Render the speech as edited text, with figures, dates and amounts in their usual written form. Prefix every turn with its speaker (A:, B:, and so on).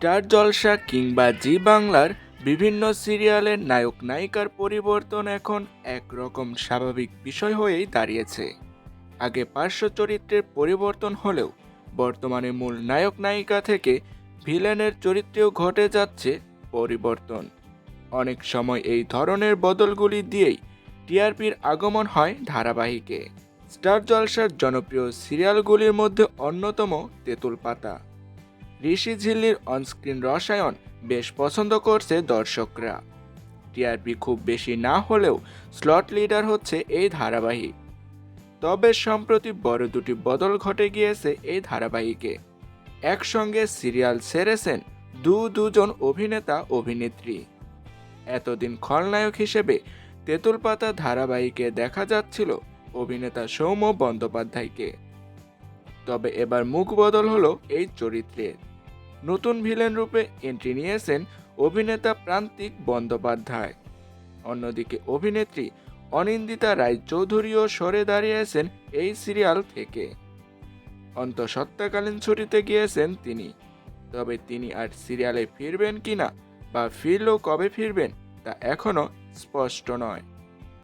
A: Star জলসা কিংবা জি বাংলার বিভিন্ন সিরিয়ালের নায়ক নায়িকার পরিবর্তন এখন একরকম স্বাভাবিক বিষয় হয়েই দাঁড়িয়েছে। আগে পার্শ্ব চরিত্রের পরিবর্তন হলেও বর্তমানে মূল নায়ক নায়িকা থেকে ভিলেনের চরিত্রেও ঘটে যাচ্ছে পরিবর্তন। অনেক সময় এই ধরনের বদলগুলি দিয়েই টিআরপির আগমন হয় ধারাবাহিকে। স্টার জলসার জনপ্রিয় সিরিয়ালগুলির মধ্যে অন্যতম তেঁতুল পাতা। ঋষি ঝিল্লির অনস্ক্রিন রসায়ন বেশ পছন্দ করছে দর্শকরা। টিআরপি খুব বেশি না হলেও স্লট লিডার হচ্ছে এই ধারাবাহিক। তবে সম্প্রতি বড় দুটি বদল ঘটে গিয়েছে এই ধারাবাহিকে। একসঙ্গে সিরিয়াল সেরেছেন দুজন অভিনেতা অভিনেত্রী। এতদিন খলনায়ক হিসেবে তেঁতুল পাতা ধারাবাহিকে দেখা যাচ্ছিল অভিনেতা সৌম্য বন্দ্যোপাধ্যায়কে। তবে এবার মুখ বদল হলো এই চরিত্রের। নতুন ভিলেন রূপে এন্ট্রি নিয়েছেন অভিনেতা প্রান্তিক বন্দ্যোপাধ্যায়। অন্যদিকে অভিনেত্রী অনিন্দিতা রায়চৌধুরীও সরে দাঁড়িয়েছেন এই সিরিয়াল থেকে। অন্তঃসত্ত্বাকালীন ছুটিতে গিয়েছেন তিনি। তবে তিনি আর সিরিয়ালে ফিরবেন কিনা বা ফিরলেও কবে ফিরবেন তা এখনো স্পষ্ট নয়।